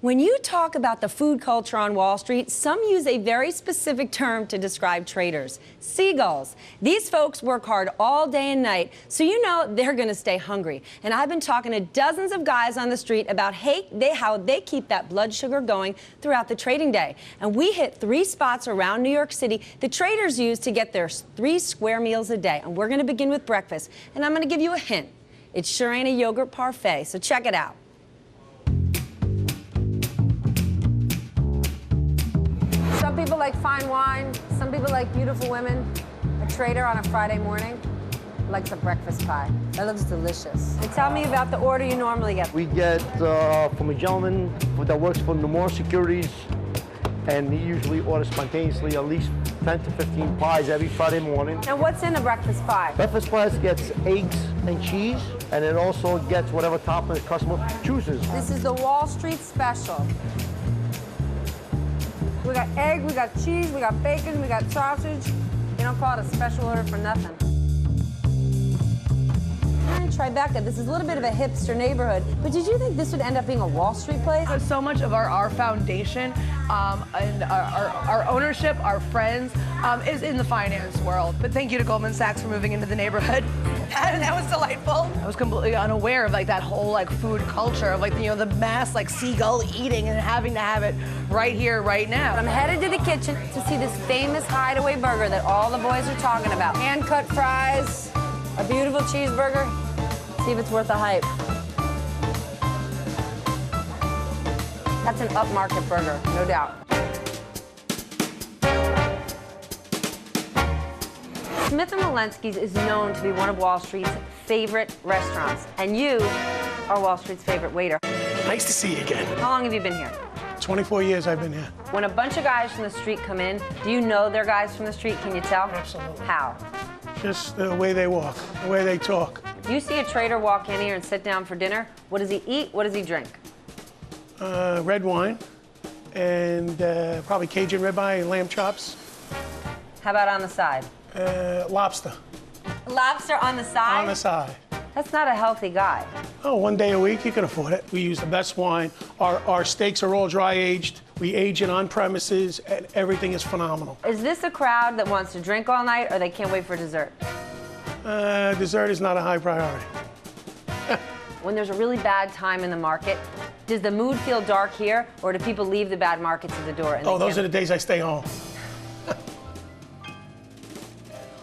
When you talk about the food culture on Wall Street, some use a very specific term to describe traders: seagulls. These folks work hard all day and night, so you know they're going to stay hungry. And I've been talking to dozens of guys on the street about how they keep that blood sugar going throughout the trading day. And we hit 3 spots around New York City the traders use to get their 3 square meals a day. And we're going to begin with breakfast. And I'm going to give you a hint. It sure ain't a yogurt parfait, so check it out. Some people like fine wine. Some people like beautiful women. A trader on a Friday morning likes a breakfast pie. That looks delicious. And tell me about the order you normally get. We get from a gentleman that works for Nomura Securities, and he usually orders spontaneously at least 10 to 15 pies every Friday morning. And what's in a breakfast pie? Breakfast pies gets eggs and cheese, and it also gets whatever topping the customer chooses. This is the Wall Street special. We got egg, we got cheese, we got bacon, we got sausage. They don't call it a special order for nothing. Tribeca, this is a little bit of a hipster neighborhood, but did you think this would end up being a Wall Street place? So much of our foundation and our ownership, our friends, is in the finance world. But thank you to Goldman Sachs for moving into the neighborhood. And that was delightful. I was completely unaware of that whole food culture of the mass seagull eating and having to have it right here, right now. I'm headed to the kitchen to see this famous hideaway burger that all the boys are talking about. Hand-cut fries, a beautiful cheeseburger. See if it's worth the hype. That's an upmarket burger, no doubt. Smith & Wollensky's is known to be one of Wall Street's favorite restaurants, and you are Wall Street's favorite waiter. Nice to see you again. How long have you been here? 24 years I've been here. When a bunch of guys from the street come in, do you know they're guys from the street? Can you tell? Absolutely. How? Just the way they walk, the way they talk. You see a trader walk in here and sit down for dinner, what does he eat? What does he drink? Red wine and probably Cajun ribeye and lamb chops. How about on the side? Lobster. Lobster on the side? On the side. That's not a healthy guy. Oh, 1 day a week, you can afford it. We use the best wine. Our steaks are all dry aged. We age it on premises, and everything is phenomenal. Is this a crowd that wants to drink all night, or they can't wait for dessert? Dessert is not a high priority. When there's a really bad time in the market, does the mood feel dark here, or do people leave the bad markets at the door? Oh, those are the days I stay home.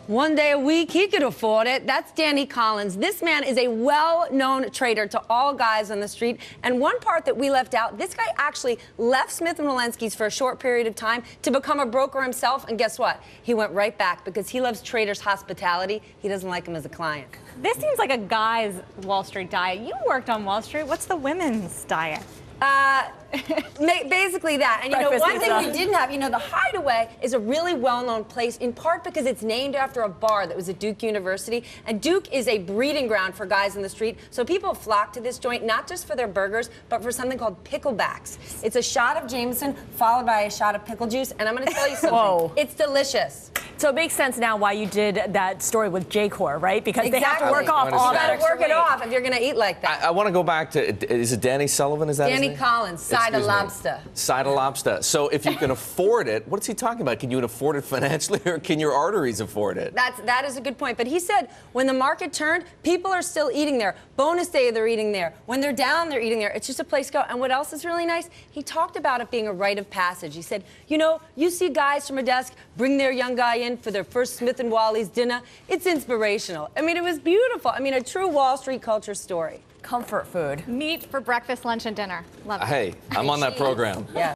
1 day a week, he could afford it. That's Danny Collins. This man is a well-known trader to all guys on the street. And one part that we left out, this guy actually left Smith & Wollensky's for a short period of time to become a broker himself. And guess what? He went right back because he loves traders' hospitality. He doesn't like him as a client. This seems like a guy's Wall Street diet. You worked on Wall Street. What's the women's diet? Basically that. And one thing we didn't have, the Hideaway is a really well-known place, in part because it's named after a bar that was at Duke University. And Duke is a breeding ground for guys in the street. So people flock to this joint, not just for their burgers, but for something called picklebacks. It's a shot of Jameson followed by a shot of pickle juice. And I'm going to tell you something. Whoa. It's delicious. So it makes sense now why you did that story with J-Corps, right? Because they have to work off all You that got to extra work it weight. off if you're going to eat like that. I want to go back to, is it Danny Sullivan? Is that his Danny name? Collins, side of Excuse me. lobster. Side of lobster. So if you can afford it, what's he talking about? Can you afford it financially, or can your arteries afford it? That is a good point. But he said when the market turned, people are still eating there. Bonus day, they're eating there. When they're down, they're eating there. It's just a place to go. And what else is really nice? He talked about it being a rite of passage. He said, you see guys from a desk bring their young guy in for their first Smith & Wally's dinner. It's inspirational. I mean, it was beautiful. I mean, a true Wall Street culture story. Comfort food. Meat for breakfast, lunch, and dinner. Love it. Hey, I'm on that program. Yeah.